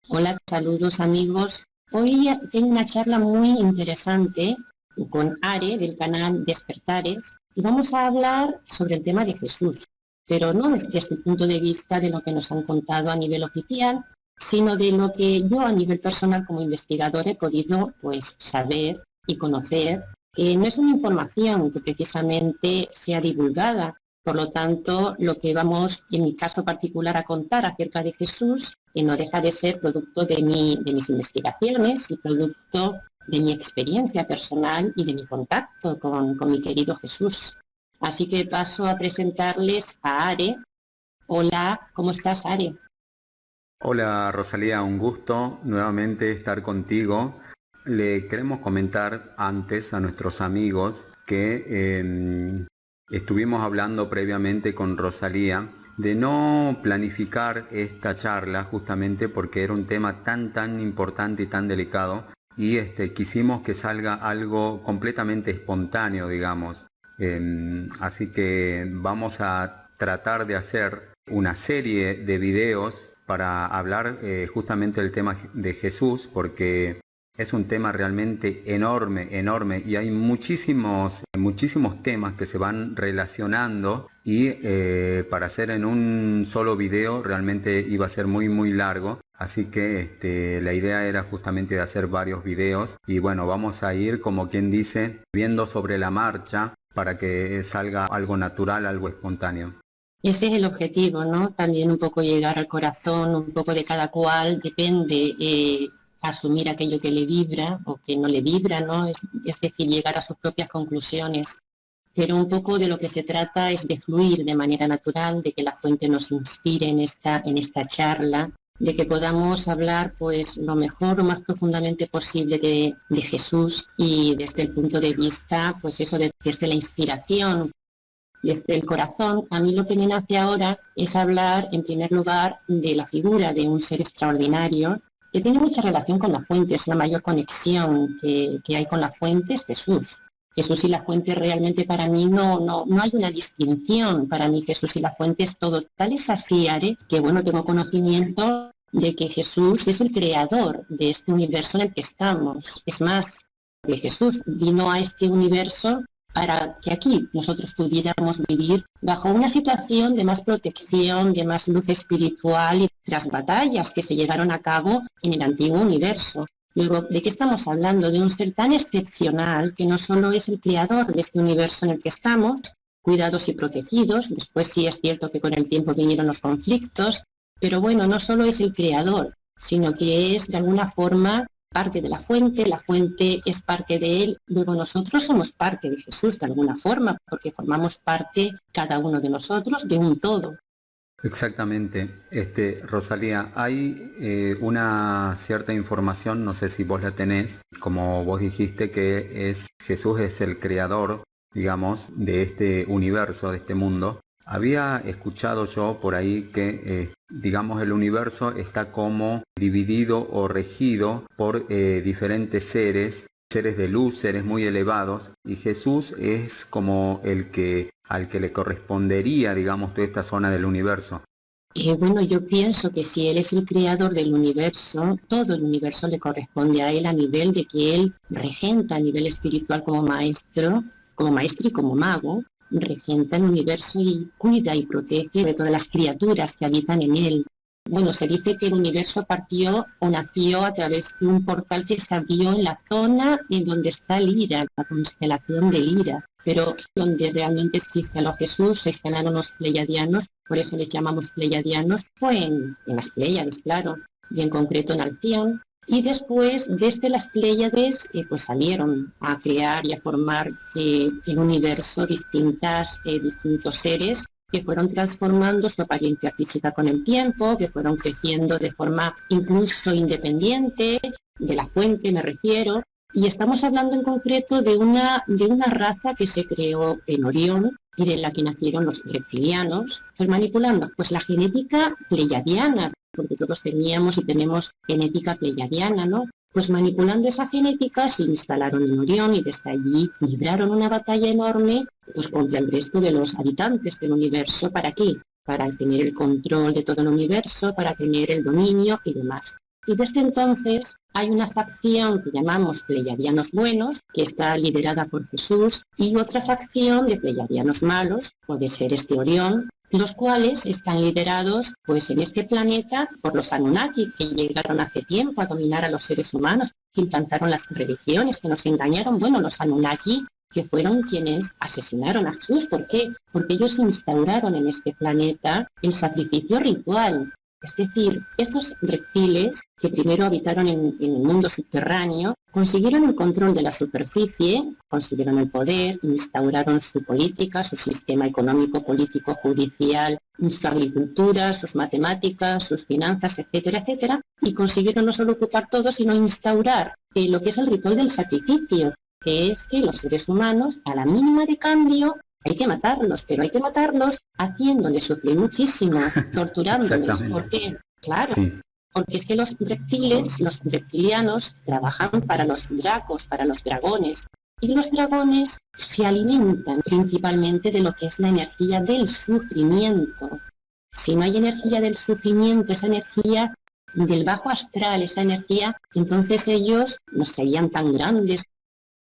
Hola, saludos amigos. Hoy tengo una charla muy interesante con Are del canal Despertares y vamos a hablar sobre el tema de Jesús, pero no desde el punto de vista de lo que nos han contado a nivel oficial, sino de lo que yo a nivel personal como investigador he podido saber y conocer, que no es una información que precisamente sea divulgada. Por lo tanto, lo que vamos, en mi caso particular, a contar acerca de Jesús, no deja de ser producto de mis investigaciones y producto de mi experiencia personal y de mi contacto con mi querido Jesús. Así que paso a presentarles a Are. Hola, ¿cómo estás, Are? Hola Rosalía, un gusto nuevamente estar contigo. Le queremos comentar antes a nuestros amigos que estuvimos hablando previamente con Rosalía de no planificar esta charla justamente porque era un tema tan importante y tan delicado y quisimos que salga algo completamente espontáneo, digamos. Así que vamos a tratar de hacer una serie de videos para hablar justamente del tema de Jesús, porque es un tema realmente enorme y hay muchísimos temas que se van relacionando y para hacer en un solo video realmente iba a ser muy largo. Así que la idea era justamente de hacer varios videos y bueno, vamos a ir como quien dice, viendo sobre la marcha para que salga algo natural, algo espontáneo. Ese es el objetivo, ¿no? También un poco llegar al corazón, un poco de cada cual, depende, asumir aquello que le vibra o que no le vibra, ¿no? Es decir, llegar a sus propias conclusiones. Pero un poco de lo que se trata es de fluir de manera natural, de que la fuente nos inspire en esta charla, de que podamos hablar pues lo mejor, lo más profundamente posible de Jesús y desde el punto de vista, pues eso, desde la inspiración, desde el corazón. A mí lo que me nace ahora es hablar, en primer lugar, de la figura de un ser extraordinario que tiene mucha relación con la fuente. Es la mayor conexión que hay con la fuente, es Jesús. Jesús y la fuente realmente para mí no hay una distinción. Para mí Jesús y la fuente es todo. Tal es así, Are, que bueno, tengo conocimiento de que Jesús es el creador de este universo en el que estamos. Es más, que Jesús vino a este universo para que aquí nosotros pudiéramos vivir bajo una situación de más protección, de más luz espiritual y las batallas que se llevaron a cabo en el antiguo universo. Luego, ¿de qué estamos hablando? De un ser tan excepcional que no solo es el creador de este universo en el que estamos, cuidados y protegidos. Después sí es cierto que con el tiempo vinieron los conflictos, pero bueno, no solo es el creador, sino que es de alguna forma parte de la fuente es parte de él, luego nosotros somos parte de Jesús de alguna forma, porque formamos parte cada uno de nosotros de un todo. Exactamente. Rosalía, hay una cierta información, no sé si vos la tenés, como vos dijiste que Jesús es el creador, digamos, de este universo, de este mundo. Había escuchado yo por ahí que, digamos, el universo está como dividido o regido por diferentes seres de luz, seres muy elevados, y Jesús es como al que le correspondería, digamos, toda esta zona del universo. Bueno, yo pienso que si él es el creador del universo, todo el universo le corresponde a él a nivel de que él regenta a nivel espiritual como maestro y como mago, regenta el universo y cuida y protege de todas las criaturas que habitan en él. Bueno, se dice que el universo partió o nació a través de un portal que se abrió en la zona en donde está Lira, la constelación de Lira, pero donde realmente se instaló Jesús, se instalaron los pleiadianos, por eso les llamamos pleiadianos, fue en las Pléyades, claro, y en concreto en Alción. Y después, desde las Pléyades, pues salieron a crear y a formar el universo distintos seres que fueron transformando su apariencia física con el tiempo, que fueron creciendo de forma incluso independiente, de la fuente me refiero, y estamos hablando en concreto de una raza que se creó en Orión y de la que nacieron los reptilianos, pues manipulando pues la genética pleiadiana, porque todos teníamos y tenemos genética pleiadiana, ¿no? Pues manipulando esa genética se instalaron en Orión y desde allí libraron una batalla enorme pues contra el resto de los habitantes del universo. ¿Para qué? Para tener el control de todo el universo, para tener el dominio y demás. Y desde entonces hay una facción que llamamos pleyadianos buenos, que está liderada por Jesús, y otra facción de pleyadianos malos, puede ser Orión, los cuales están liderados pues en este planeta por los Anunnaki, que llegaron hace tiempo a dominar a los seres humanos, que implantaron las religiones, que nos engañaron. Bueno, los Anunnaki, que fueron quienes asesinaron a Jesús. ¿Por qué? Porque ellos instauraron en este planeta el sacrificio ritual. Es decir, estos reptiles que primero habitaron en el mundo subterráneo, consiguieron el control de la superficie, consiguieron el poder, instauraron su política, su sistema económico, político, judicial, su agricultura, sus matemáticas, sus finanzas, etcétera, etcétera, y consiguieron no solo ocupar todo, sino instaurar lo que es el ritual del sacrificio, que es que los seres humanos, a la mínima de cambio, hay que matarlos, pero hay que matarlos haciéndoles sufrir muchísimo, torturándoles. ¿Por qué? Claro, sí. Porque es que los reptiles, los reptilianos, trabajan para los dracos, para los dragones. Y los dragones se alimentan principalmente de lo que es la energía del sufrimiento. Si no hay energía del sufrimiento, esa energía del bajo astral, esa energía, entonces ellos no serían tan grandes.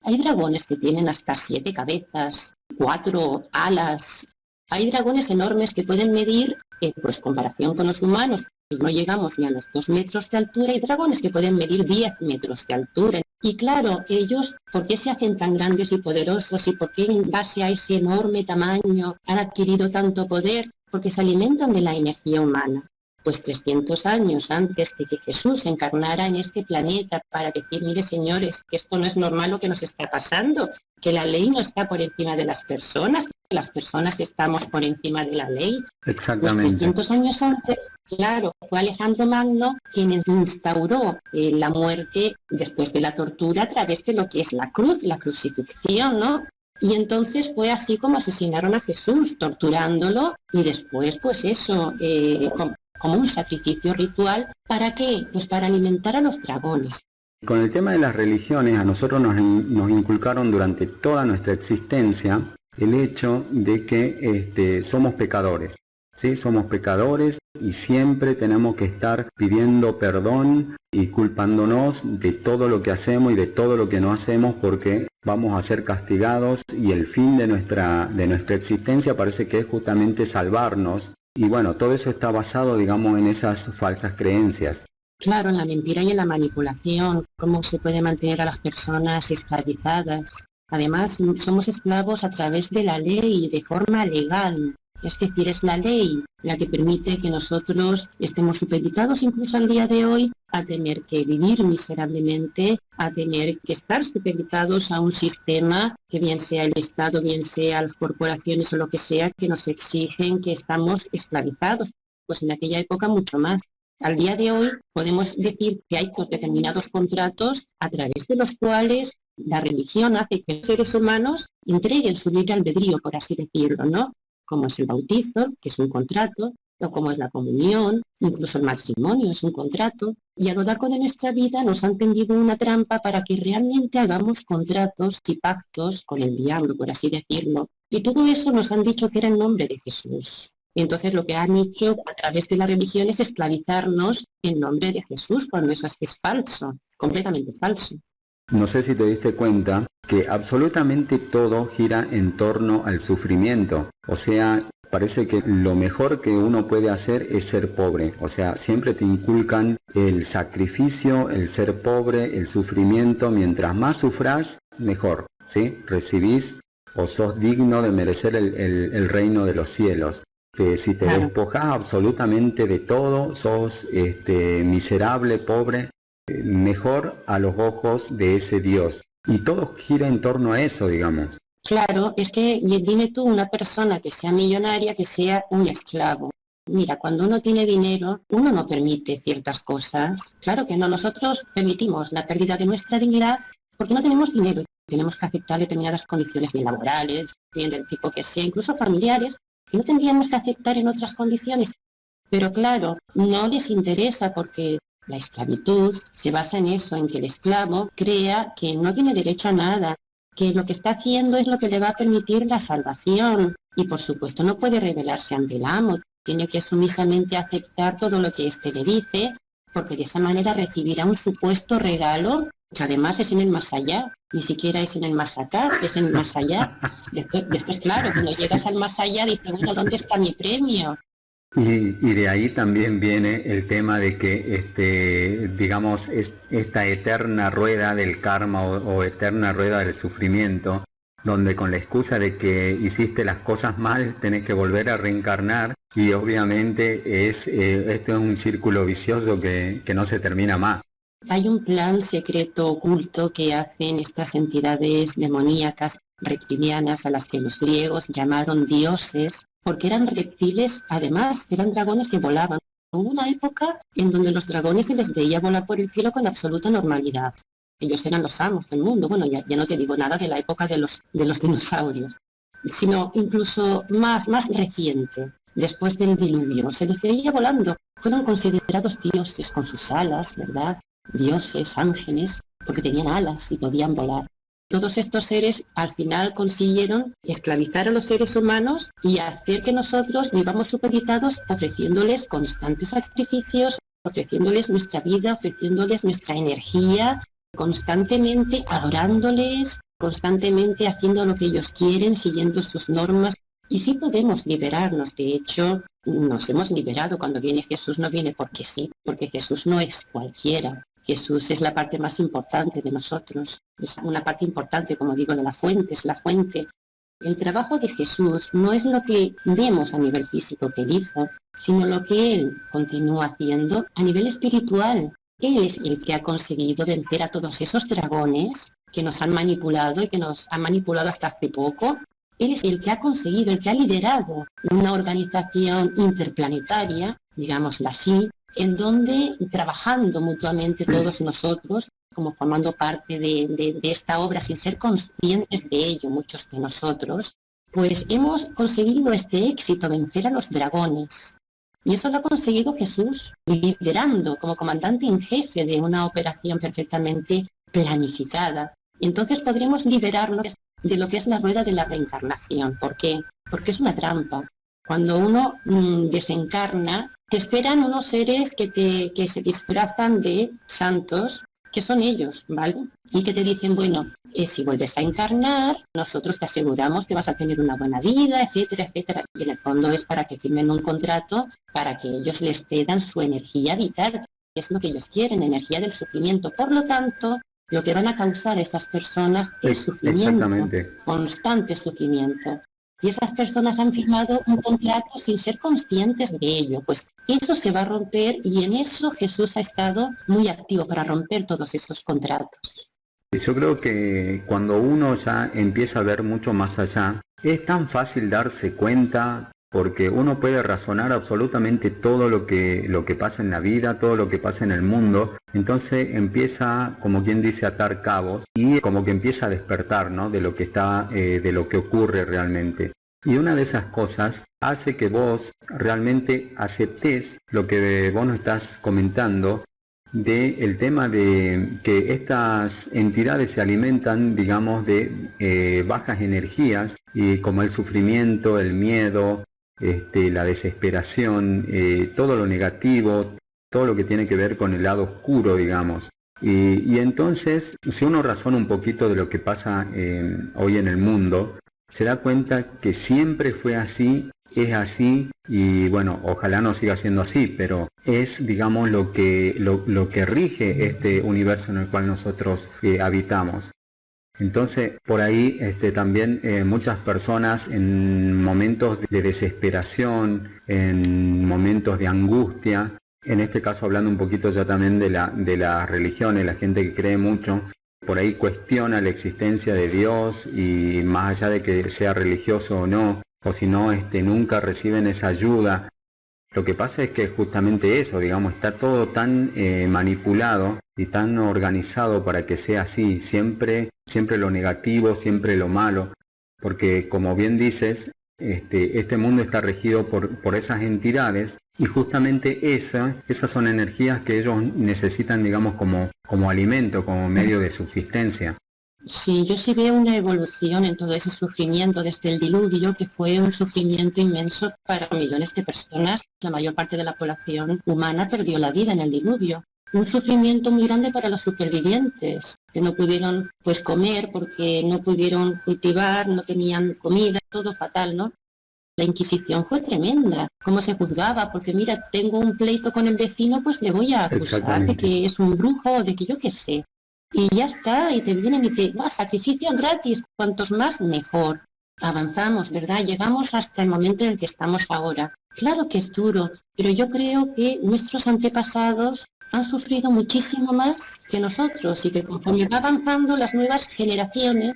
Hay dragones que tienen hasta 7 cabezas, 4 alas. Hay dragones enormes que pueden medir, pues comparación con los humanos, que no llegamos ni a los 2 metros de altura. Hay dragones que pueden medir 10 metros de altura. Y claro, ellos, ¿por qué se hacen tan grandes y poderosos? ¿Y por qué en base a ese enorme tamaño han adquirido tanto poder? Porque se alimentan de la energía humana. Pues 300 años antes de que Jesús encarnara en este planeta para decir, mire señores, que esto no es normal lo que nos está pasando, que la ley no está por encima de las personas, que las personas estamos por encima de la ley. Exactamente. Pues 300 años antes, claro, fue Alejandro Magno quien instauró la muerte después de la tortura a través de lo que es la cruz, la crucifixión, ¿no? Y entonces fue así como asesinaron a Jesús, torturándolo, y después, pues eso, como un sacrificio ritual. ¿Para qué? Pues para alimentar a los dragones. Con el tema de las religiones, a nosotros nos inculcaron durante toda nuestra existencia el hecho de que somos pecadores. ¿Sí? Somos pecadores y siempre tenemos que estar pidiendo perdón y culpándonos de todo lo que hacemos y de todo lo que no hacemos, porque vamos a ser castigados, y el fin de nuestra existencia parece que es justamente salvarnos. Y bueno, todo eso está basado, digamos, en esas falsas creencias. Claro, en la mentira y en la manipulación, cómo se puede mantener a las personas esclavizadas. Además, somos esclavos a través de la ley, de forma legal. Es decir, es la ley la que permite que nosotros estemos supeditados incluso al día de hoy a tener que vivir miserablemente, a tener que estar supeditados a un sistema que bien sea el Estado, bien sea las corporaciones o lo que sea, que nos exigen que estamos esclavizados. Pues en aquella época mucho más. Al día de hoy podemos decir que hay determinados contratos a través de los cuales la religión hace que los seres humanos entreguen su libre albedrío, por así decirlo, ¿no? Como es el bautizo, que es un contrato, o como es la comunión, incluso el matrimonio es un contrato. Y a lo largo de nuestra vida nos han tendido una trampa para que realmente hagamos contratos y pactos con el diablo, por así decirlo. Y todo eso nos han dicho que era en nombre de Jesús. Y entonces lo que han hecho a través de la religión es esclavizarnos en nombre de Jesús, cuando eso es falso, completamente falso. No sé si te diste cuenta que absolutamente todo gira en torno al sufrimiento. O sea, parece que lo mejor que uno puede hacer es ser pobre. O sea, siempre te inculcan el sacrificio, el ser pobre, el sufrimiento. Mientras más sufrás, mejor, ¿sí? Recibís o sos digno de merecer el reino de los cielos. Si te despojás absolutamente de todo, sos miserable, pobre, mejor a los ojos de ese Dios. Y todo gira en torno a eso, digamos. Claro, es que dime tú, una persona que sea millonaria, que sea un esclavo. Mira, cuando uno tiene dinero, uno no permite ciertas cosas. Claro que no, nosotros permitimos la pérdida de nuestra dignidad porque no tenemos dinero. Tenemos que aceptar determinadas condiciones bien laborales, bien del tipo que sea, incluso familiares, que no tendríamos que aceptar en otras condiciones. Pero claro, no les interesa, porque la esclavitud se basa en eso, en que el esclavo crea que no tiene derecho a nada, que lo que está haciendo es lo que le va a permitir la salvación. Y por supuesto no puede rebelarse ante el amo, tiene que sumisamente aceptar todo lo que éste le dice, porque de esa manera recibirá un supuesto regalo que además es en el más allá, ni siquiera es en el más acá, es en el más allá. Después, claro, cuando llegas al más allá dices, bueno, ¿dónde está mi premio? Y de ahí también viene el tema de que, digamos, esta eterna rueda del karma o eterna rueda del sufrimiento, donde con la excusa de que hiciste las cosas mal, tenés que volver a reencarnar y obviamente esto es un círculo vicioso que no se termina más. Hay un plan secreto oculto que hacen estas entidades demoníacas reptilianas a las que los griegos llamaron dioses, porque eran reptiles, además, eran dragones que volaban. Hubo una época en donde los dragones se les veía volar por el cielo con absoluta normalidad. Ellos eran los amos del mundo. Bueno, ya no te digo nada de la época de los dinosaurios, sino incluso más reciente, después del diluvio. Se les veía volando. Fueron considerados dioses con sus alas, ¿verdad? Dioses, ángeles, porque tenían alas y podían volar. Todos estos seres al final consiguieron esclavizar a los seres humanos y hacer que nosotros vivamos supeditados ofreciéndoles constantes sacrificios, ofreciéndoles nuestra vida, ofreciéndoles nuestra energía, constantemente adorándoles, constantemente haciendo lo que ellos quieren, siguiendo sus normas. Y sí podemos liberarnos, de hecho, nos hemos liberado. Cuando viene Jesús no viene porque sí, porque Jesús no es cualquiera. Jesús es la parte más importante de nosotros, es una parte importante, como digo, de la fuente, es la fuente. El trabajo de Jesús no es lo que vemos a nivel físico que él hizo, sino lo que él continúa haciendo a nivel espiritual. Él es el que ha conseguido vencer a todos esos dragones que nos han manipulado y que nos han manipulado hasta hace poco. Él es el que ha conseguido, el que ha liderado una organización interplanetaria, digámoslo así, en donde, trabajando mutuamente todos nosotros, como formando parte de esta obra sin ser conscientes de ello, muchos de nosotros, pues hemos conseguido este éxito, vencer a los dragones. Y eso lo ha conseguido Jesús, liderando como comandante en jefe de una operación perfectamente planificada. Y entonces podremos liberarnos de lo que es la rueda de la reencarnación. ¿Por qué? Porque es una trampa. Cuando uno desencarna, te esperan unos seres que se disfrazan de santos, que son ellos, ¿vale? Y que te dicen, bueno, si vuelves a encarnar, nosotros te aseguramos que vas a tener una buena vida, etcétera, etcétera. Y en el fondo es para que firmen un contrato, para que ellos les cedan su energía vital, que es lo que ellos quieren, energía del sufrimiento. Por lo tanto, lo que van a causar a esas personas es sufrimiento, constante sufrimiento. Y esas personas han firmado un contrato sin ser conscientes de ello. Pues eso se va a romper y en eso Jesús ha estado muy activo para romper todos esos contratos. Yo creo que cuando uno ya empieza a ver mucho más allá, es tan fácil darse cuenta porque uno puede razonar absolutamente todo lo que pasa en la vida, todo lo que pasa en el mundo. Entonces empieza, como quien dice, a atar cabos y como que empieza a despertar, ¿no? De lo que está, de lo que ocurre realmente. Y una de esas cosas hace que vos realmente aceptes lo que vos nos estás comentando del tema de que estas entidades se alimentan, digamos, de bajas energías y como el sufrimiento, el miedo, la desesperación, todo lo negativo, todo lo que tiene que ver con el lado oscuro, digamos. Y entonces, si uno razona un poquito de lo que pasa hoy en el mundo, se da cuenta que siempre fue así, es así, y bueno, ojalá no siga siendo así, pero es, digamos, lo que rige este universo en el cual nosotros habitamos. Entonces, por ahí también muchas personas en momentos de desesperación, en momentos de angustia, en este caso hablando un poquito ya también de las religiones, la gente que cree mucho, por ahí cuestiona la existencia de Dios y más allá de que sea religioso o no, o si no, nunca reciben esa ayuda. Lo que pasa es que justamente eso, digamos, está todo tan manipulado y tan organizado para que sea así, siempre lo negativo, siempre lo malo, porque como bien dices, este mundo está regido por esas entidades y justamente esas son energías que ellos necesitan, digamos, como alimento, como medio de subsistencia. Sí, yo sí veo una evolución en todo ese sufrimiento desde el diluvio, que fue un sufrimiento inmenso para millones de personas. La mayor parte de la población humana perdió la vida en el diluvio. Un sufrimiento muy grande para los supervivientes, que no pudieron pues comer porque no pudieron cultivar, no tenían comida, todo fatal, ¿no? La Inquisición fue tremenda. ¿Cómo se juzgaba? Porque mira, tengo un pleito con el vecino, pues le voy a acusar de Exactamente. que es un brujo, de que yo qué sé. Y ya está, y te vienen y te, sacrificio gratis, cuantos más mejor. Avanzamos, ¿verdad? Llegamos hasta el momento en el que estamos ahora. Claro que es duro, pero yo creo que nuestros antepasados han sufrido muchísimo más que nosotros y que conforme va avanzando las nuevas generaciones,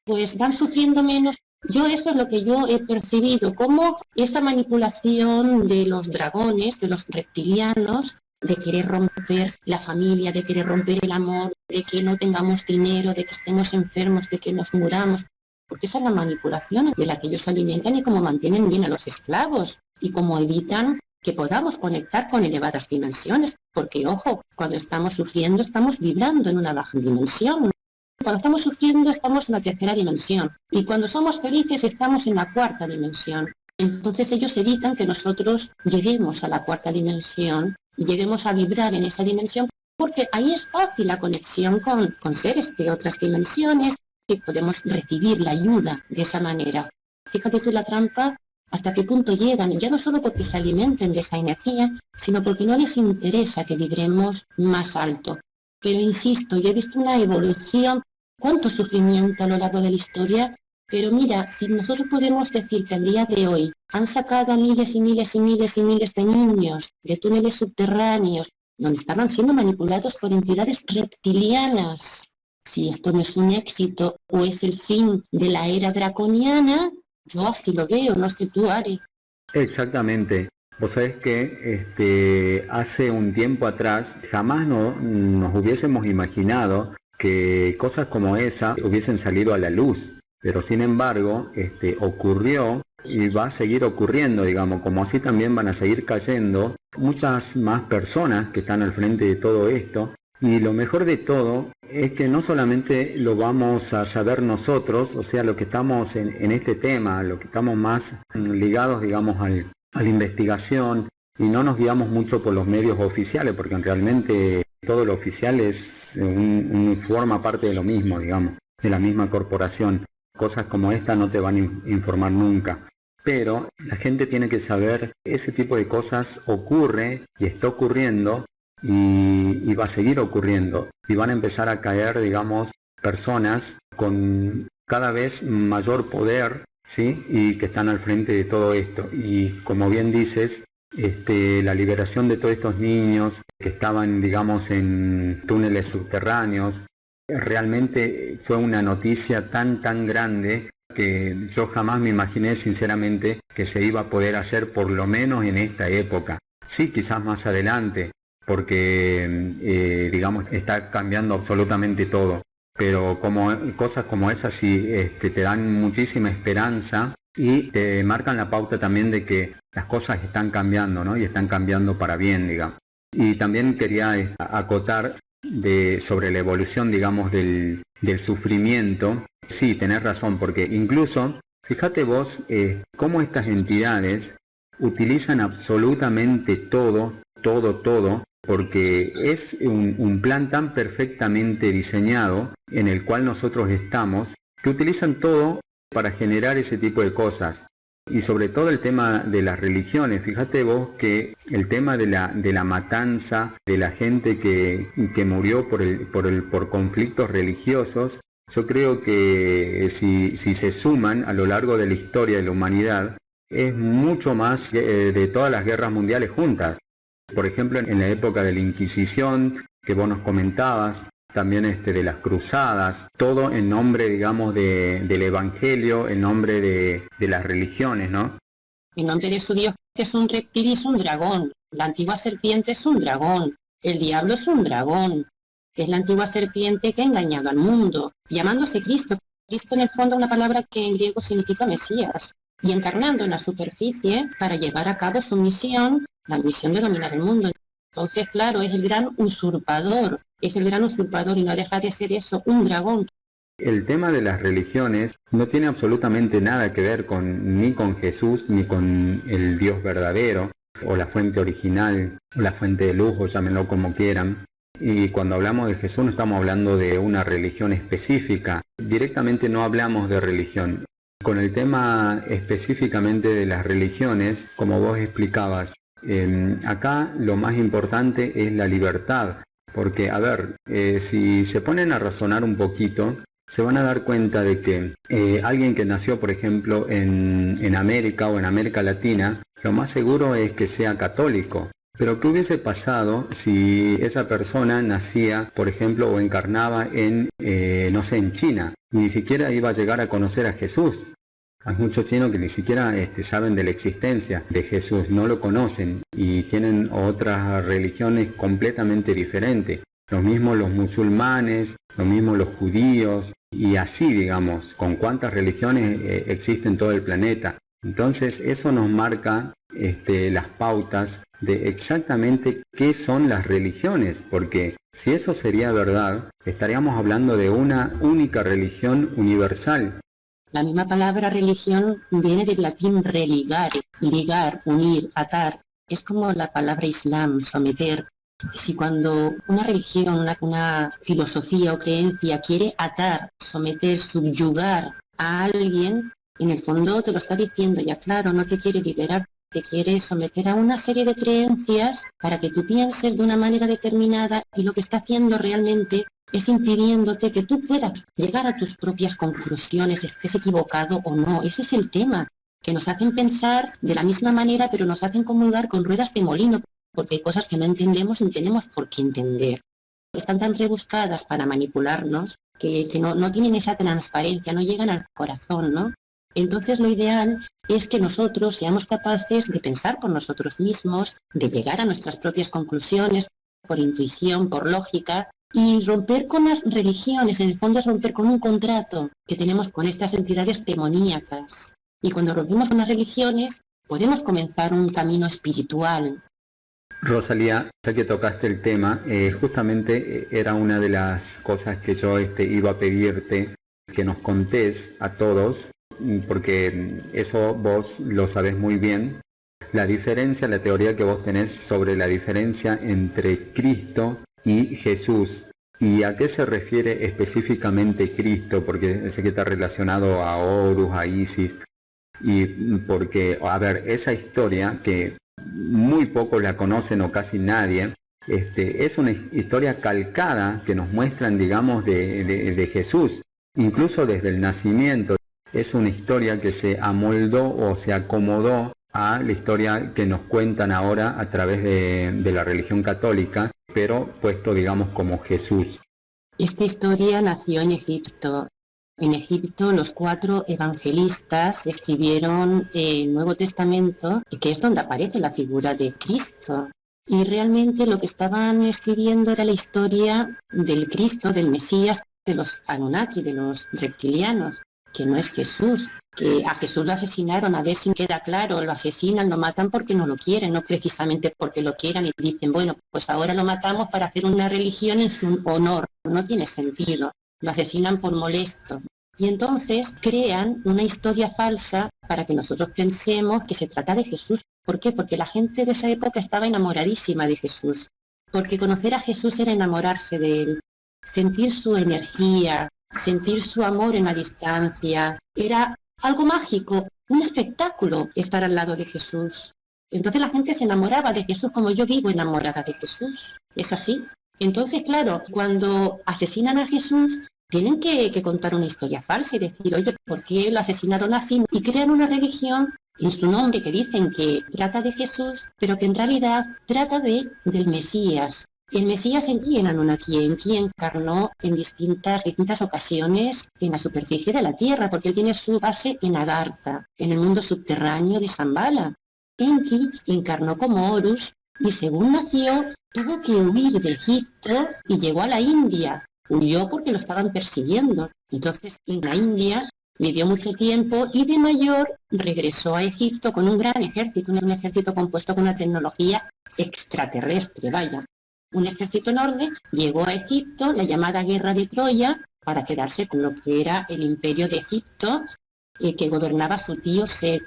pues van sufriendo menos. Yo eso es lo que yo he percibido, como esa manipulación de los dragones, de los reptilianos, de querer romper la familia, de querer romper el amor, de que no tengamos dinero, de que estemos enfermos, de que nos muramos, porque esa es la manipulación de la que ellos se alimentan y cómo mantienen bien a los esclavos y cómo evitan que podamos conectar con elevadas dimensiones, porque ojo, cuando estamos sufriendo estamos vibrando en una baja dimensión. Cuando estamos sufriendo estamos en la tercera dimensión y cuando somos felices estamos en la cuarta dimensión. Entonces ellos evitan que nosotros lleguemos a la cuarta dimensión y lleguemos a vibrar en esa dimensión porque ahí es fácil la conexión con seres de otras dimensiones y podemos recibir la ayuda de esa manera. Fíjate tú la trampa, hasta qué punto llegan, ya no solo porque se alimenten de esa energía, sino porque no les interesa que vibremos más alto. Pero insisto, yo he visto una evolución, cuánto sufrimiento a lo largo de la historia, pero mira, si nosotros podemos decir que al día de hoy han sacado a miles y miles y miles y miles de niños de túneles subterráneos, donde estaban siendo manipulados por entidades reptilianas, si esto no es un éxito o es el fin de la era draconiana, yo así lo veo, no sé tú, Ari. Exactamente. Vos sabés que hace un tiempo atrás jamás nos hubiésemos imaginado que cosas como esa hubiesen salido a la luz. Pero sin embargo, ocurrió y va a seguir ocurriendo, digamos, como así también van a seguir cayendo muchas más personas que están al frente de todo esto. Y lo mejor de todo es que no solamente lo vamos a saber nosotros, o sea, lo que estamos en este tema, lo que estamos más ligados, digamos, a la investigación y no nos guiamos mucho por los medios oficiales, porque realmente todo lo oficial forma parte de lo mismo, digamos, de la misma corporación. Cosas como esta no te van a informar nunca. Pero la gente tiene que saber que ese tipo de cosas ocurre y está ocurriendo y va a seguir ocurriendo. Y van a empezar a caer, digamos, personas con cada vez mayor poder, ¿sí? Y que están al frente de todo esto. Y como bien dices, la liberación de todos estos niños que estaban, digamos, en túneles subterráneos, realmente fue una noticia tan grande que yo jamás me imaginé sinceramente que se iba a poder hacer, por lo menos en esta época. Sí, quizás más adelante, porque digamos está cambiando absolutamente todo, pero cosas como esas sí te dan muchísima esperanza y te marcan la pauta también de que las cosas están cambiando, ¿no? Y están cambiando para bien, digamos. Y también quería acotar sobre la evolución, digamos, del sufrimiento. Sí, tenés razón, porque incluso, fíjate vos, cómo estas entidades utilizan absolutamente todo, porque es un plan tan perfectamente diseñado en el cual nosotros estamos, que utilizan todo para generar ese tipo de cosas. Y sobre todo el tema de las religiones, fíjate vos que el tema de la matanza de la gente que murió por conflictos religiosos, yo creo que si se suman a lo largo de la historia de la humanidad, es mucho más de todas las guerras mundiales juntas. Por ejemplo, en la época de la Inquisición, que vos nos comentabas, también de las cruzadas, todo en nombre, digamos, del Evangelio, en nombre de las religiones, ¿no? En nombre de su Dios, que es un reptil y es un dragón. La antigua serpiente es un dragón. El diablo es un dragón. Es la antigua serpiente que ha engañado al mundo, llamándose Cristo. Cristo en el fondo es una palabra que en griego significa Mesías. Y encarnando en la superficie para llevar a cabo su misión, la misión de dominar el mundo. Entonces, claro, es el gran usurpador y no deja de ser eso, un dragón El tema de las religiones no tiene absolutamente nada que ver ni con Jesús ni con el Dios verdadero, o la fuente original, o la fuente de luz, o llámenlo como quieran. Y cuando hablamos de Jesús no estamos hablando de una religión específica. Directamente no hablamos de religión. Con el tema específicamente de las religiones, como vos explicabas, acá lo más importante es la libertad. Porque, a ver, si se ponen a razonar un poquito, se van a dar cuenta de que alguien que nació, por ejemplo, en América o en América Latina, lo más seguro es que sea católico. Pero ¿qué hubiese pasado si esa persona nacía, por ejemplo, o encarnaba no sé, en China? Ni siquiera iba a llegar a conocer a Jesús. Hay muchos chinos que ni siquiera saben de la existencia de Jesús, no lo conocen y tienen otras religiones completamente diferentes. Lo mismo los musulmanes, lo mismo los judíos y así, digamos, con cuántas religiones existen en todo el planeta. Entonces eso nos marca las pautas de exactamente qué son las religiones, porque si eso sería verdad, estaríamos hablando de una única religión universal. La misma palabra religión viene del latín religare, ligar, unir, atar. Es como la palabra islam, someter. Si cuando una religión, una filosofía o creencia quiere atar, someter, subyugar a alguien, en el fondo te lo está diciendo ya claro, no te quiere liberar, te quiere someter a una serie de creencias para que tú pienses de una manera determinada y lo que está haciendo realmente es impidiéndote que tú puedas llegar a tus propias conclusiones, estés equivocado o no. Ese es el tema, que nos hacen pensar de la misma manera, pero nos hacen comulgar con ruedas de molino, porque hay cosas que no entendemos y no tenemos por qué entender. Están tan rebuscadas para manipularnos que no tienen esa transparencia, no llegan al corazón, ¿no? Entonces lo ideal es que nosotros seamos capaces de pensar por nosotros mismos, de llegar a nuestras propias conclusiones, por intuición, por lógica, y romper con las religiones. En el fondo es romper con un contrato que tenemos con estas entidades demoníacas. Y cuando rompemos con las religiones, podemos comenzar un camino espiritual. Rosalía, ya que tocaste el tema, justamente era una de las cosas que yo iba a pedirte que nos contés a todos, porque eso vos lo sabés muy bien, la diferencia, la teoría que vos tenés sobre la diferencia entre Cristo y Jesús. ¿Y a qué se refiere específicamente Cristo? Porque sé que está relacionado a Horus, a Isis, y porque, a ver, esa historia que muy pocos la conocen o casi nadie, es una historia calcada que nos muestran, digamos, de Jesús, incluso desde el nacimiento. Es una historia que se amoldó o se acomodó a la historia que nos cuentan ahora a través de la religión católica, pero puesto, digamos, como Jesús. Esta historia nació en Egipto. En Egipto los 4 evangelistas escribieron el Nuevo Testamento, que es donde aparece la figura de Cristo. Y realmente lo que estaban escribiendo era la historia del Cristo, del Mesías, de los Anunnaki, de los reptilianos, que no es Jesús, que a Jesús lo asesinaron, a ver si queda claro, lo asesinan, lo matan porque no lo quieren, no precisamente porque lo quieran y dicen, bueno, pues ahora lo matamos para hacer una religión en su honor. No tiene sentido. Lo asesinan por molesto. Y entonces crean una historia falsa para que nosotros pensemos que se trata de Jesús. ¿Por qué? Porque la gente de esa época estaba enamoradísima de Jesús. Porque conocer a Jesús era enamorarse de él, sentir su energía, sentir su amor en la distancia. Era algo mágico, un espectáculo estar al lado de Jesús. Entonces la gente se enamoraba de Jesús como yo vivo enamorada de Jesús. ¿Es así? Entonces, claro, cuando asesinan a Jesús, tienen que contar una historia falsa y decir, oye, ¿por qué lo asesinaron así? Y crean una religión en su nombre que dicen que trata de Jesús, pero que en realidad trata del Mesías. El Mesías en quién Anunnaki, en quién encarnó en distintas ocasiones en la superficie de la Tierra, porque él tiene su base en Agartha, en el mundo subterráneo de Shambhala. Enki encarnó como Horus y según nació tuvo que huir de Egipto y llegó a la India. Huyó porque lo estaban persiguiendo. Entonces en la India vivió mucho tiempo y de mayor regresó a Egipto con un gran ejército, un ejército compuesto con una tecnología extraterrestre, vaya. Un ejército enorme llegó a Egipto, la llamada Guerra de Troya, para quedarse con lo que era el imperio de Egipto, que gobernaba su tío Set.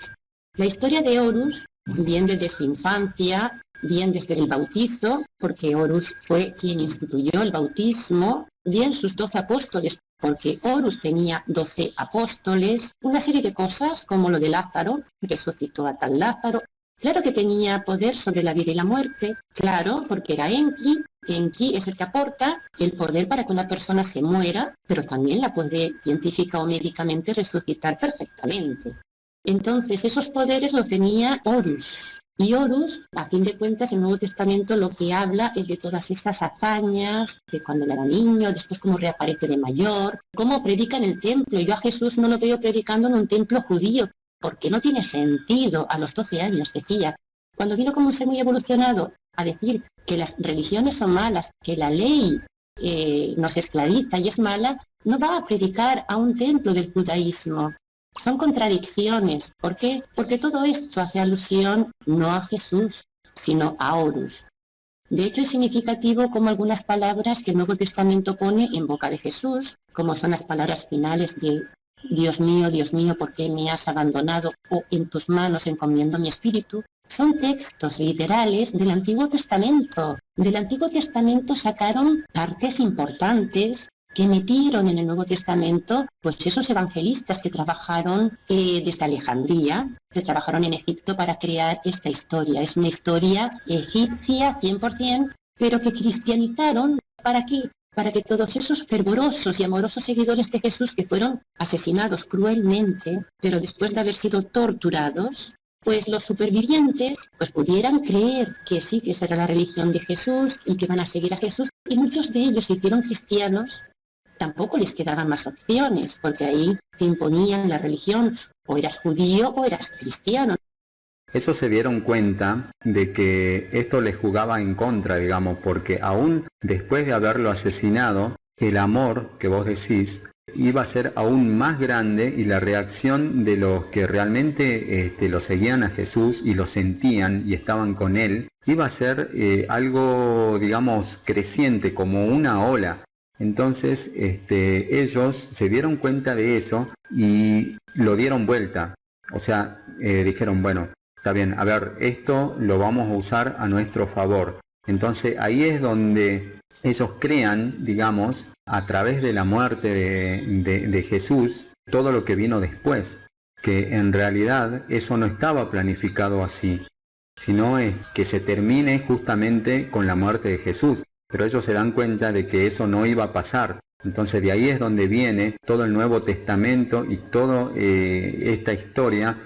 La historia de Horus, bien desde su infancia, bien desde el bautizo, porque Horus fue quien instituyó el bautismo, bien sus 12 apóstoles, porque Horus tenía 12 apóstoles, una serie de cosas como lo de Lázaro, resucitó a tal Lázaro. Claro que tenía poder sobre la vida y la muerte, claro, porque era Enki. Enki es el que aporta el poder para que una persona se muera, pero también la puede científica o médicamente resucitar perfectamente. Entonces, esos poderes los tenía Horus. Y Horus, a fin de cuentas, el Nuevo Testamento lo que habla es de todas esas hazañas, de cuando él era niño, después cómo reaparece de mayor, cómo predica en el templo. Yo a Jesús no lo veo predicando en un templo judío, porque no tiene sentido. A los 12 años decía, cuando vino como un ser muy evolucionado a decir que las religiones son malas, que la ley nos esclaviza y es mala, no va a predicar a un templo del judaísmo. Son contradicciones. ¿Por qué? Porque todo esto hace alusión no a Jesús, sino a Horus. De hecho, es significativo como algunas palabras que el Nuevo Testamento pone en boca de Jesús, como son las palabras finales de Dios mío, ¿por qué me has abandonado? O en tus manos encomiendo mi espíritu. Son textos literales del Antiguo Testamento. Del Antiguo Testamento sacaron partes importantes que metieron en el Nuevo Testamento, pues esos evangelistas que trabajaron desde Alejandría, que trabajaron en Egipto para crear esta historia. Es una historia egipcia 100%, pero que cristianizaron. ¿Para qué? Para que todos esos fervorosos y amorosos seguidores de Jesús que fueron asesinados cruelmente, pero después de haber sido torturados, pues los supervivientes pues pudieran creer que sí, que esa era la religión de Jesús y que van a seguir a Jesús. Y muchos de ellos se hicieron cristianos. Tampoco les quedaban más opciones, porque ahí te imponían la religión, o eras judío o eras cristiano. Ellos se dieron cuenta de que esto les jugaba en contra, digamos, porque aún después de haberlo asesinado, el amor que vos decís iba a ser aún más grande y la reacción de los que realmente lo seguían a Jesús y lo sentían y estaban con él, iba a ser algo, digamos, creciente, como una ola. Entonces ellos se dieron cuenta de eso y lo dieron vuelta. O sea, dijeron, bueno, está bien, a ver, esto lo vamos a usar a nuestro favor. Entonces ahí es donde ellos crean, digamos, a través de la muerte de Jesús, todo lo que vino después. Que en realidad eso no estaba planificado así, sino es que se termine justamente con la muerte de Jesús. Pero ellos se dan cuenta de que eso no iba a pasar. Entonces de ahí es donde viene todo el Nuevo Testamento y toda esta historia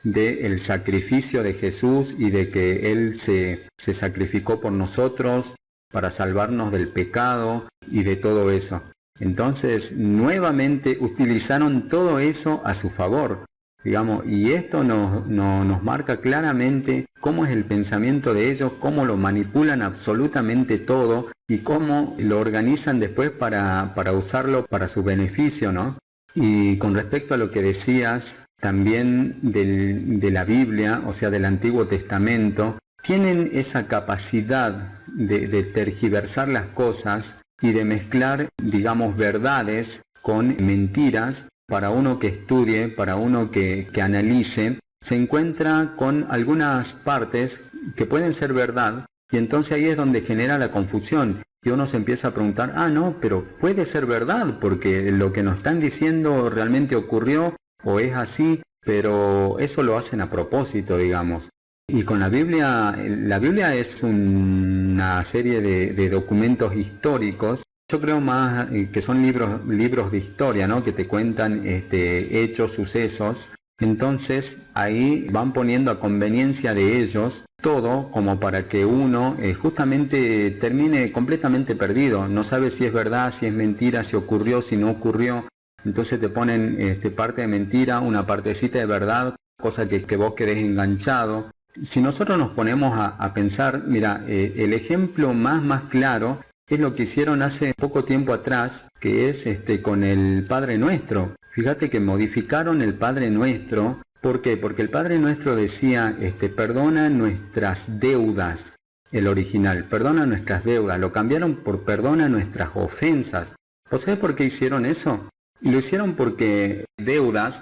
del sacrificio de Jesús y de que Él se sacrificó por nosotros para salvarnos del pecado y de todo eso. Entonces nuevamente utilizaron todo eso a su favor. Digamos, y esto nos marca claramente cómo es el pensamiento de ellos, cómo lo manipulan absolutamente todo y cómo lo organizan después para usarlo para su beneficio, ¿no? Y con respecto a lo que decías también de la Biblia, o sea, del Antiguo Testamento, tienen esa capacidad de tergiversar las cosas y de mezclar, digamos, verdades con mentiras. Para uno que estudie, para uno que analice, se encuentra con algunas partes que pueden ser verdad y entonces ahí es donde genera la confusión y uno se empieza a preguntar, no, pero puede ser verdad porque lo que nos están diciendo realmente ocurrió o es así, pero eso lo hacen a propósito, digamos. Y con la Biblia es una serie de documentos históricos. Yo creo más que son libros de historia, ¿no? Que te cuentan hechos, sucesos. Entonces ahí van poniendo a conveniencia de ellos todo como para que uno justamente termine completamente perdido. No sabe si es verdad, si es mentira, si ocurrió, si no ocurrió. Entonces te ponen parte de mentira, una partecita de verdad, cosa que vos quedés enganchado. Si nosotros nos ponemos a pensar, mira, el ejemplo más claro es lo que hicieron hace poco tiempo atrás, que es con el Padre Nuestro. Fíjate que modificaron el Padre Nuestro. ¿Por qué? Porque el Padre Nuestro decía, perdona nuestras deudas. El original, perdona nuestras deudas. Lo cambiaron por perdona nuestras ofensas. ¿Sabés por qué hicieron eso? Lo hicieron porque deudas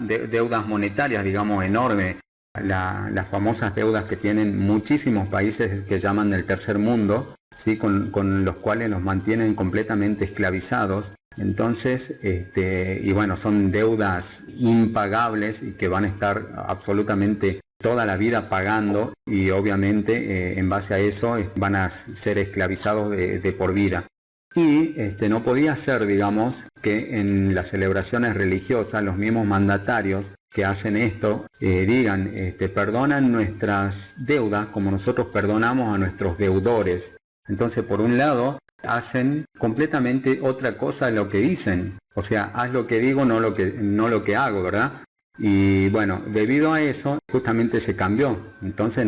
monetarias, digamos, enormes, las famosas deudas que tienen muchísimos países que llaman del tercer mundo, ¿sí? Con los cuales los mantienen completamente esclavizados. Entonces, y bueno, son deudas impagables y que van a estar absolutamente toda la vida pagando, y obviamente en base a eso van a ser esclavizados de por vida. Y no podía ser, digamos, que en las celebraciones religiosas los mismos mandatarios que hacen esto digan, perdonan nuestras deudas como nosotros perdonamos a nuestros deudores. Entonces, por un lado, hacen completamente otra cosa de lo que dicen. O sea, haz lo que digo, no lo que hago, ¿verdad? Y bueno, debido a eso, justamente se cambió. Entonces,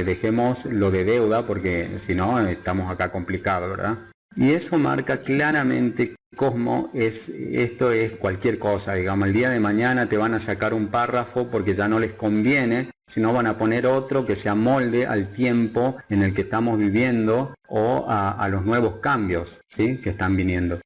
dejemos lo de deuda, porque si no, estamos acá complicados, ¿verdad? Y eso marca claramente cómo esto es cualquier cosa, digamos, el día de mañana te van a sacar un párrafo porque ya no les conviene, sino van a poner otro que se amolde al tiempo en el que estamos viviendo o a los nuevos cambios, ¿sí?, que están viniendo.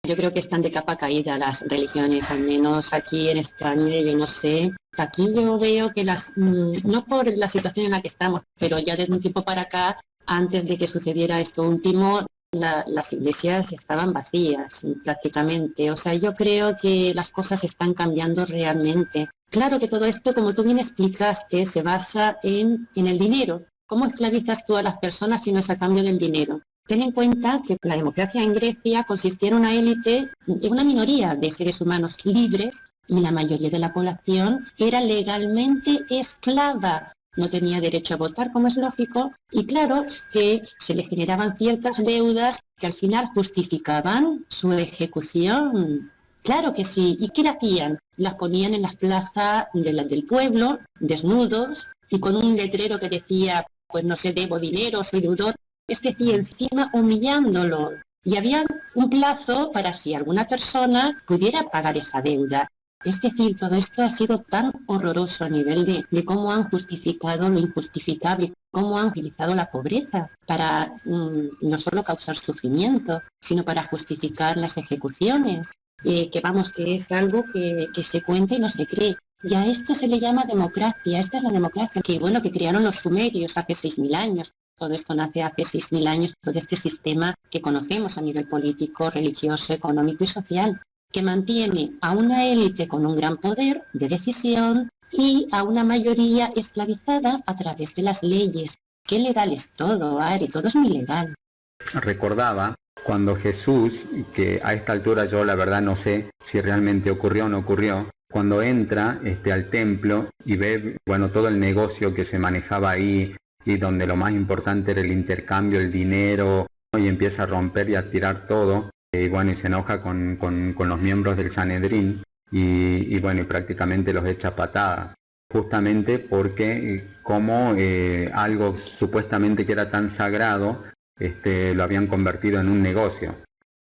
Yo creo que están de capa caída las religiones, al menos aquí en España, yo no sé. Aquí yo veo que no por la situación en la que estamos, pero ya desde un tiempo para acá, antes de que sucediera esto último, las iglesias estaban vacías prácticamente. O sea, yo creo que las cosas están cambiando realmente. Claro que todo esto, como tú bien explicaste, se basa en el dinero. ¿Cómo esclavizas tú a las personas si no es a cambio del dinero? Ten en cuenta que la democracia en Grecia consistía en una élite, en una minoría de seres humanos libres, y la mayoría de la población era legalmente esclava. No tenía derecho a votar, como es lógico, y claro que se le generaban ciertas deudas que al final justificaban su ejecución. Claro que sí. ¿Y qué le hacían? Las ponían en las plazas del pueblo, desnudos, y con un letrero que decía, pues no sé, debo dinero, soy deudor. Es decir, encima humillándolo. Y había un plazo para si alguna persona pudiera pagar esa deuda. Es decir, todo esto ha sido tan horroroso a nivel de cómo han justificado lo injustificable, cómo han utilizado la pobreza para no solo causar sufrimiento, sino para justificar las ejecuciones, que es algo que se cuenta y no se cree. Y a esto se le llama democracia. Esta es la democracia que crearon los sumerios hace 6.000 años. Todo esto nace hace 6.000 años, todo este sistema que conocemos a nivel político, religioso, económico y social, que mantiene a una élite con un gran poder de decisión y a una mayoría esclavizada a través de las leyes. Qué legal es todo, Ari, todo es muy legal. Recordaba cuando Jesús, que a esta altura yo la verdad no sé si realmente ocurrió o no ocurrió, cuando entra al templo y ve, bueno, todo el negocio que se manejaba ahí, y donde lo más importante era el intercambio, el dinero, y empieza a romper y a tirar todo, y bueno, y se enoja con los miembros del Sanedrín, y bueno, y prácticamente los echa patadas, justamente porque como algo supuestamente que era tan sagrado, lo habían convertido en un negocio.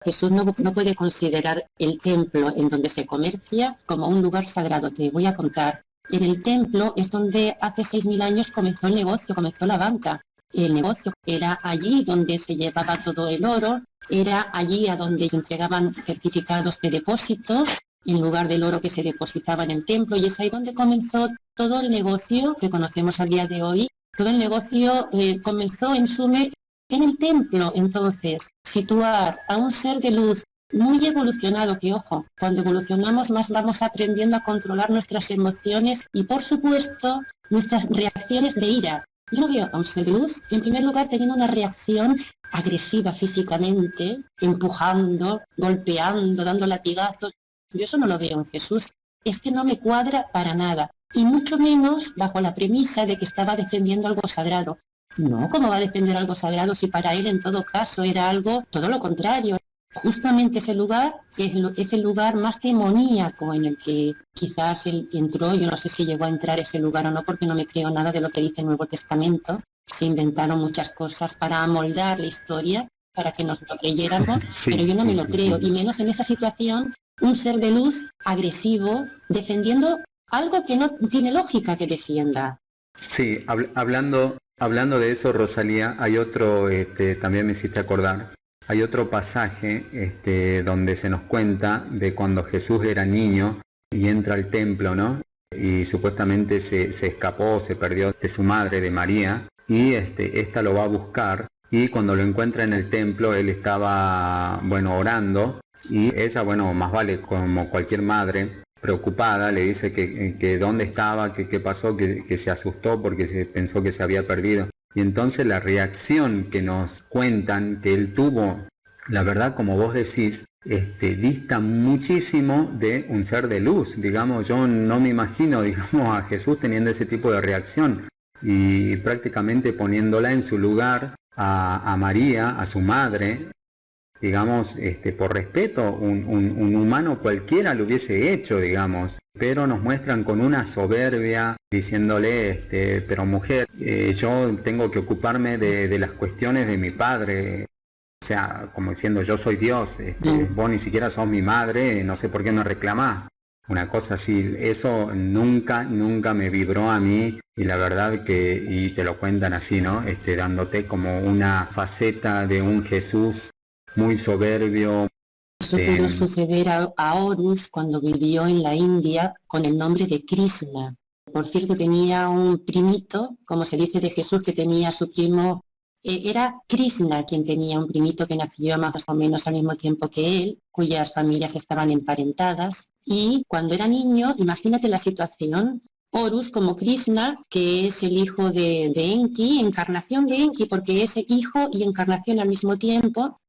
Jesús no puede considerar el templo en donde se comercia como un lugar sagrado. Te voy a contar. En el templo es donde hace 6.000 años comenzó el negocio, comenzó la banca. El negocio era allí donde se llevaba todo el oro, era allí a donde se entregaban certificados de depósitos en lugar del oro que se depositaba en el templo, y es ahí donde comenzó todo el negocio que conocemos a día de hoy. Todo el negocio comenzó en Sumer, en el templo. Entonces, situar a un ser de luz muy evolucionado, que ojo, cuando evolucionamos más vamos aprendiendo a controlar nuestras emociones y, por supuesto, nuestras reacciones de ira. Yo no veo a un ser de luz, en primer lugar, teniendo una reacción agresiva físicamente, empujando, golpeando, dando latigazos. Yo eso no lo veo en Jesús. No me cuadra para nada, y mucho menos bajo la premisa de que estaba defendiendo algo sagrado. No, ¿cómo va a defender algo sagrado si para él en todo caso era algo todo lo contrario? Justamente ese lugar es el lugar más demoníaco en el que quizás él entró. Yo no sé si llegó a entrar ese lugar o no, porque no me creo nada de lo que dice el Nuevo Testamento. Se inventaron muchas cosas para amoldar la historia, para que nos lo creyéramos, sí, pero yo no me lo creo, y menos en esa situación, un ser de luz agresivo, defendiendo algo que no tiene lógica que defienda. Sí, hablando de eso, Rosalía, hay otro, también me hiciste acordar, hay otro pasaje donde se nos cuenta de cuando Jesús era niño y entra al templo, ¿no? Y supuestamente se escapó, se perdió de su madre, de María, y esta lo va a buscar, y cuando lo encuentra en el templo, él estaba, bueno, orando, y ella, bueno, más vale como cualquier madre, preocupada, le dice que dónde estaba, que pasó, que se asustó porque se pensó que se había perdido. Y entonces la reacción que nos cuentan que él tuvo, la verdad, como vos decís, dista muchísimo de un ser de luz. Digamos, yo no me imagino, digamos, a Jesús teniendo ese tipo de reacción y prácticamente poniéndola en su lugar a María, a su madre. Digamos, por respeto, un humano cualquiera lo hubiese hecho, digamos, pero nos muestran con una soberbia, diciéndole, pero mujer, yo tengo que ocuparme de las cuestiones de mi padre, o sea, como diciendo, yo soy Dios, vos ni siquiera sos mi madre, no sé por qué no reclamás. Una cosa así, eso nunca me vibró a mí, y la verdad que, y te lo cuentan así, ¿no? Dándote como una faceta de un Jesús muy soberbio. Eso pudo suceder a Horus cuando vivió en la India con el nombre de Krishna. Por cierto, tenía un primito, como se dice de Jesús, que tenía su primo, era Krishna quien tenía un primito que nació más o menos al mismo tiempo que él, cuyas familias estaban emparentadas. Y cuando era niño, imagínate la situación, Horus como Krishna, que es el hijo de Enki, encarnación de Enki, porque es hijo y encarnación al mismo tiempo,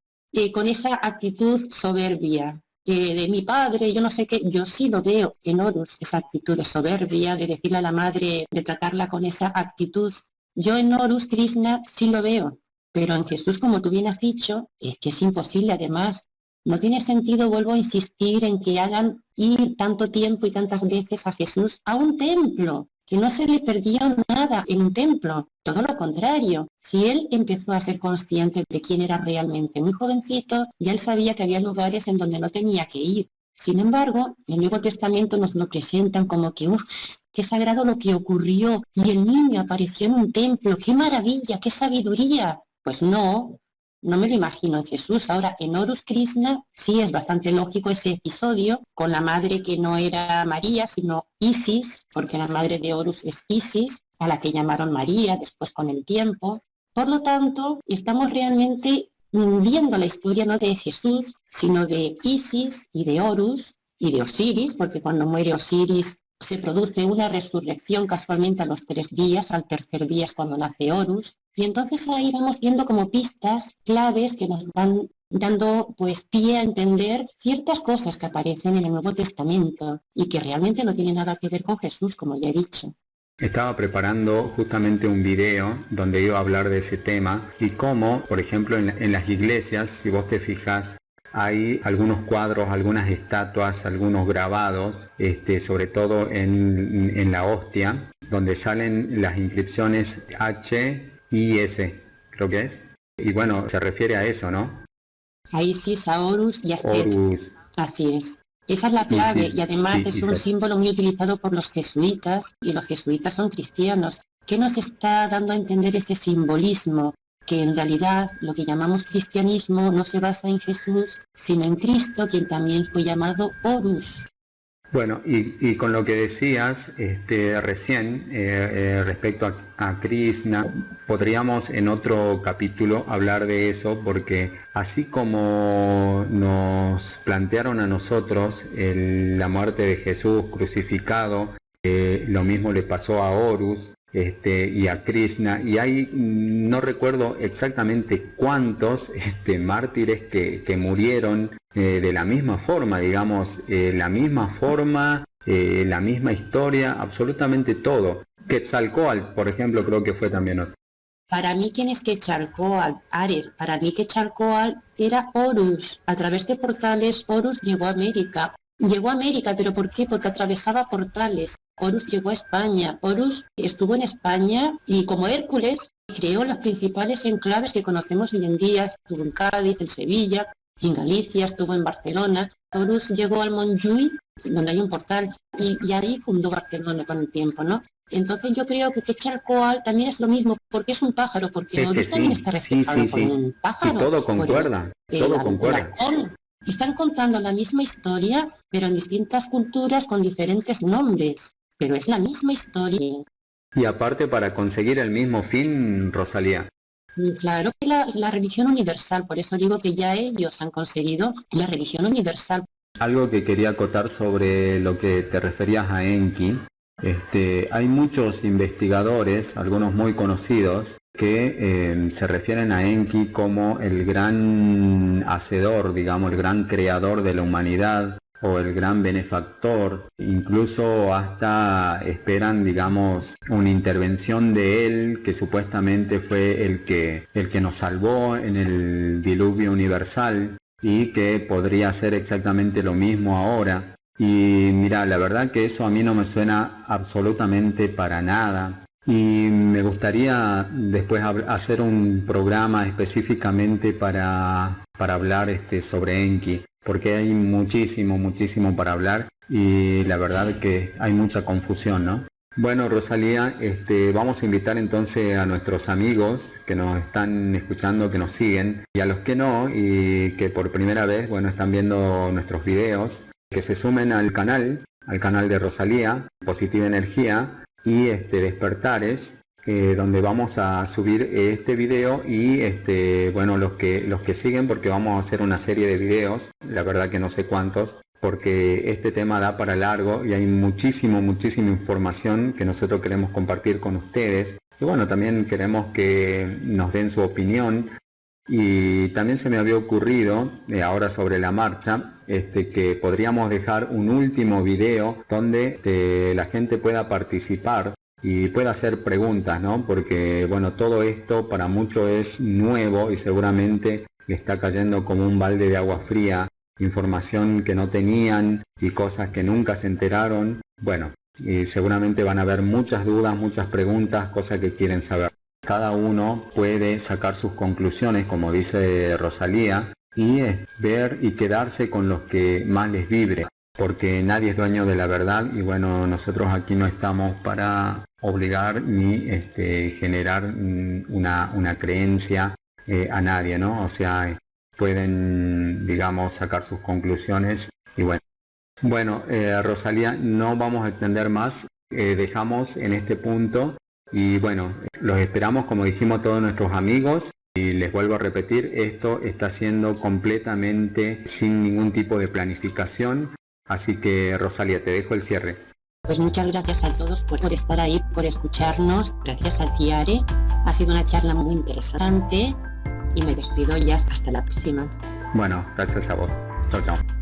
con esa actitud soberbia de mi padre, yo no sé qué, yo sí lo veo en Horus, esa actitud de soberbia, de decirle a la madre, de tratarla con esa actitud. Yo en Horus, Krishna, sí lo veo, pero en Jesús, como tú bien has dicho, es que es imposible. Además, no tiene sentido, vuelvo a insistir, en que hagan ir tanto tiempo y tantas veces a Jesús a un templo, que no se le perdió nada en un templo, todo lo contrario. Si él empezó a ser consciente de quién era realmente muy jovencito, ya él sabía que había lugares en donde no tenía que ir. Sin embargo, el Nuevo Testamento nos lo presentan como que, qué sagrado lo que ocurrió, y el niño apareció en un templo, qué maravilla, qué sabiduría. Pues no, no me lo imagino en Jesús. Ahora, en Horus Krishna sí es bastante lógico ese episodio con la madre que no era María, sino Isis, porque la madre de Horus es Isis, a la que llamaron María después con el tiempo. Por lo tanto, estamos realmente viendo la historia no de Jesús, sino de Isis y de Horus y de Osiris, porque cuando muere Osiris se produce una resurrección casualmente a los 3 días, al tercer día es cuando nace Horus. Y entonces ahí vamos viendo como pistas claves que nos van dando pues pie a entender ciertas cosas que aparecen en el Nuevo Testamento y que realmente no tienen nada que ver con Jesús, como ya he dicho. Estaba preparando justamente un video donde iba a hablar de ese tema y cómo, por ejemplo, en las iglesias, si vos te fijas, hay algunos cuadros, algunas estatuas, algunos grabados, sobre todo en la hostia, donde salen las inscripciones H y S, creo que es. Y bueno, se refiere a eso, ¿no? A Isis, a Horus y a Set. Horus. Así es. Esa es la clave, Isis, y además sí, es un símbolo muy utilizado por los jesuitas, y los jesuitas son cristianos. ¿Qué nos está dando a entender ese simbolismo? Que en realidad lo que llamamos cristianismo no se basa en Jesús, sino en Cristo, quien también fue llamado Horus. Bueno, y con lo que decías recién respecto a Krishna, podríamos en otro capítulo hablar de eso, porque así como nos plantearon a nosotros la muerte de Jesús crucificado, lo mismo le pasó a Horus y a Krishna, y hay, no recuerdo exactamente cuántos mártires que murieron de la misma forma, digamos, la misma forma, la misma historia, absolutamente todo. Quetzalcóatl, por ejemplo, creo que fue también otro. Para mí, ¿quién es Quetzalcóatl? Ares. Para mí, Quetzalcóatl era Horus. A través de portales, Horus llegó a América. Llegó a América, ¿pero por qué? Porque atravesaba portales. Horus llegó a España. Horus estuvo en España y, como Hércules, creó los principales enclaves que conocemos hoy en día. Estuvo en Cádiz, en Sevilla, en Galicia, estuvo en Barcelona. Horus llegó al Montjuïc, donde hay un portal, y ahí fundó Barcelona con el tiempo, ¿no? Entonces yo creo que Quetzalcóatl también es lo mismo, porque es un pájaro, porque Es que Horus también sí, está sí, reflejado sí, por sí. un Sí, pájaro, todo por concuerda, el, todo el concuerda. halcón. Están contando la misma historia, pero en distintas culturas con diferentes nombres, pero es la misma historia. Y aparte para conseguir el mismo fin, Rosalía. Y claro que la religión universal, por eso digo que ya ellos han conseguido la religión universal. Algo que quería acotar sobre lo que te referías a Enki. Hay muchos investigadores, algunos muy conocidos, que se refieren a Enki como el gran hacedor, digamos, el gran creador de la humanidad o el gran benefactor. Incluso hasta esperan, digamos, una intervención de él que supuestamente fue el que nos salvó en el diluvio universal y que podría hacer exactamente lo mismo ahora. Y mira, la verdad que eso a mí no me suena absolutamente para nada. Y me gustaría después hacer un programa específicamente para hablar sobre Enki, porque hay muchísimo, muchísimo para hablar y la verdad que hay mucha confusión, ¿no? Bueno, Rosalía, vamos a invitar entonces a nuestros amigos que nos están escuchando, que nos siguen, y a los que no, y que por primera vez, bueno, están viendo nuestros videos, que se sumen al canal de Rosalía, Positiva Energía y Despertares, donde vamos a subir este video y bueno, los que siguen, porque vamos a hacer una serie de videos, la verdad que no sé cuántos, porque este tema da para largo y hay muchísima información que nosotros queremos compartir con ustedes. Y bueno, también queremos que nos den su opinión. Y también se me había ocurrido, ahora sobre la marcha, que podríamos dejar un último video donde la gente pueda participar y pueda hacer preguntas, ¿no? Porque, bueno, todo esto para muchos es nuevo y seguramente le está cayendo como un balde de agua fría, información que no tenían y cosas que nunca se enteraron. Bueno, y seguramente van a haber muchas dudas, muchas preguntas, cosas que quieren saber. Cada uno puede sacar sus conclusiones, como dice Rosalía, y ver y quedarse con los que más les vibre, porque nadie es dueño de la verdad y bueno, nosotros aquí no estamos para obligar ni generar una creencia a nadie, ¿no? O sea, pueden, digamos, sacar sus conclusiones y bueno. Bueno, Rosalía, no vamos a extender más, dejamos en este punto. Y bueno, los esperamos, como dijimos, todos nuestros amigos. Y les vuelvo a repetir, esto está siendo completamente sin ningún tipo de planificación. Así que, Rosalía, te dejo el cierre. Pues muchas gracias a todos por estar ahí, por escucharnos. Gracias a Ciare. Ha sido una charla muy interesante. Y me despido ya hasta la próxima. Bueno, gracias a vos. Chao, chao.